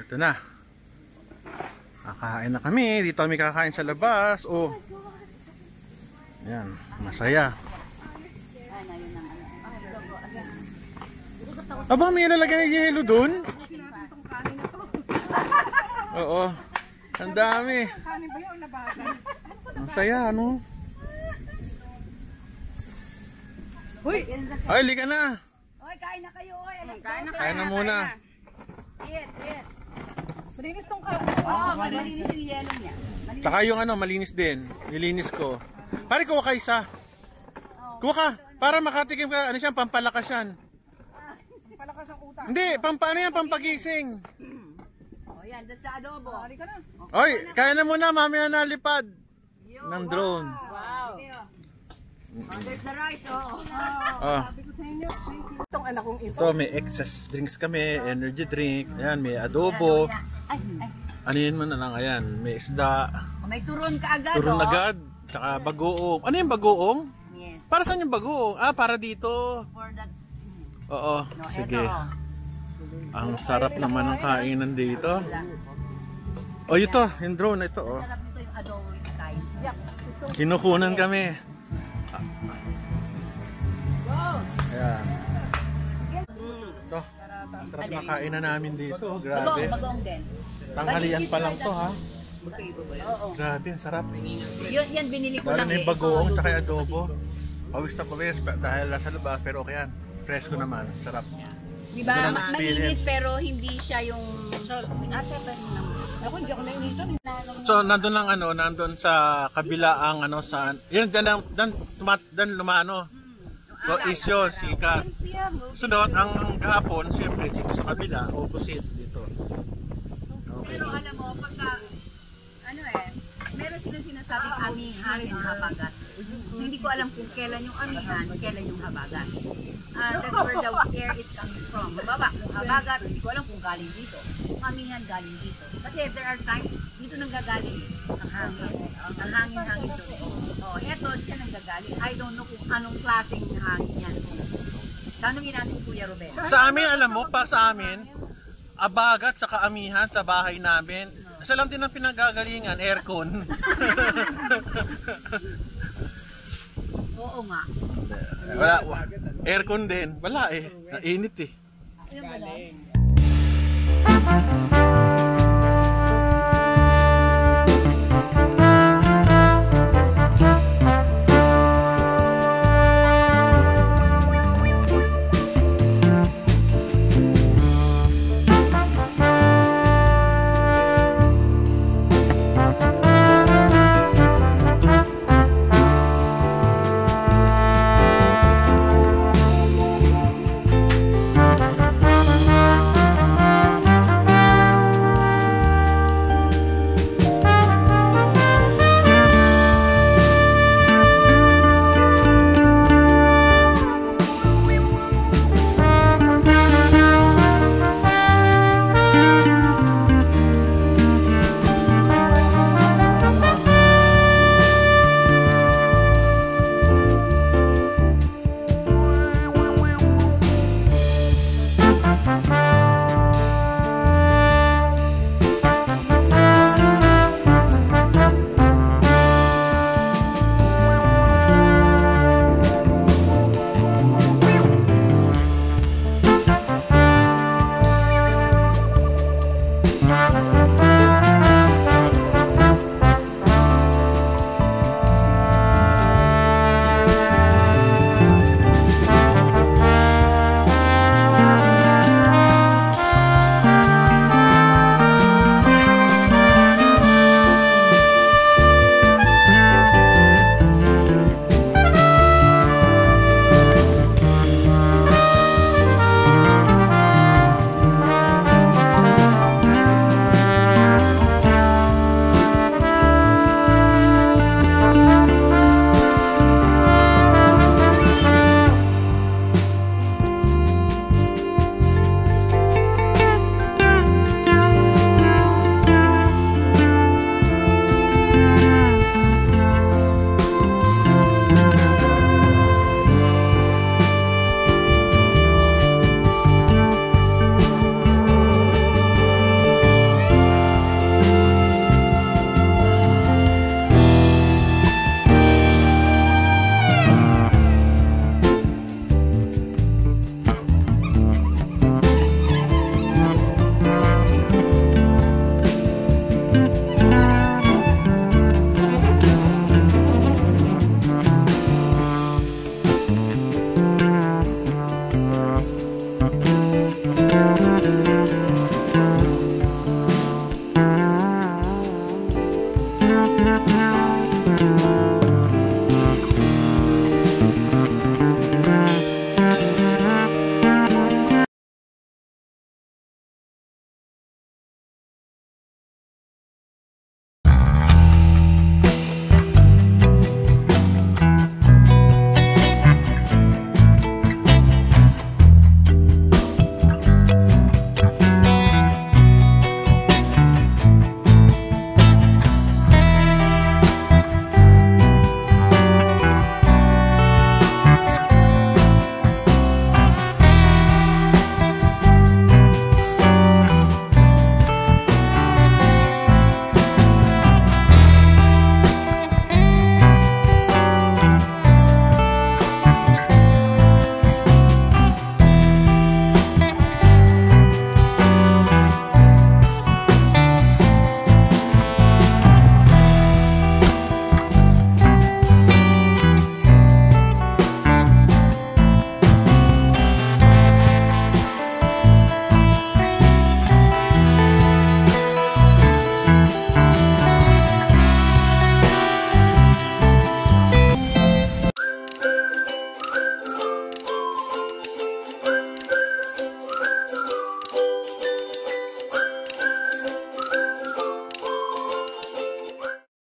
Ito na. Kakain na kami. Dito kami kakain sa labas. Oh. Yan, masaya. Aba, may lalagay ng yelo dun? Oo. Ang dami. Ang saya, ano? Hoy! Ay, lika na. Hoy, kain na kayo. Kain na muna. Eat. Malinis tong kain. Oo, malinis yung yelo niya. Saka yung ano, malinis din. Nilinis ko. Pare, kuha ka isa. Kuha ka. Para makatikim ka. Ano siya, pampalakas yan. Pampalakas ang utak. Hindi, ano yan, pampagising. O yan, dyan sa adobo. Hari ka na. Oy, kaya na muna, mamaya na lipad. Ng drone. Wow. There's the rice, oh. Oh. Sabi ko sa inyo, itong anak kong ito. Ito, may excess drinks kami, energy drink. Ayan, may adobo. Ano yun mo na lang, ayan. May isda. May turon ka agad, Turon agad. Tsaka bagoong. Ano yung bagoong? Yes. Para saan yung bagoong? Ah, para dito. For that. Oo, sige. Ang sarap naman ng kainan dito. Oh, ito, yung drone na ito. Oh. Sarap nito yung adobo yung kain. Kinukunan kami. Ayan. Ito, sarap na kainan namin dito. Grabe. Bagoong din. Tanghalian pa lang to, ha. Oo. Grabe, ang sarap. Yan binili ko Lalo lang na yung bagoong tsaka yung adobo. Pawis na pawis dahil nasa labas, pero okay yan. Presko naman, sarap. Diba, Ito lang experience. mainit pero hindi siya yung... Ate, pero naman. Ako, hindi ako nainitan. So, nandun lang ano, nandun sa kabila ang ano, sa... Yun, dan lumano. So, isyo, sikat. Sunod, ang kahapon, siyempre, dito sa kabila, opposite dito. Okay. Pero alam mo, pagka... meron silang sinasabing amihan and habagat. Hindi ko alam kung kailan yung amihan, kailan yung habagat. That's where the air is coming from. Baba, kung habagat, hindi ko alam kung galing dito. Kung amihan, galing dito. Kasi there are times, dito nanggagaling ang hangin. Ang hangin-hangin doon. Oh, eto, siya nanggagaling. I don't know kung anong klaseng hangin yan. Tanungin natin si Kuya Ruben. Sa amin, alam mo, pa sa amin, abagat saka amihan sa bahay namin. Isa lang din ang pinagagalingan, aircon. Oo nga. Wala, aircon din. Wala eh. Nainit eh. Ayun ba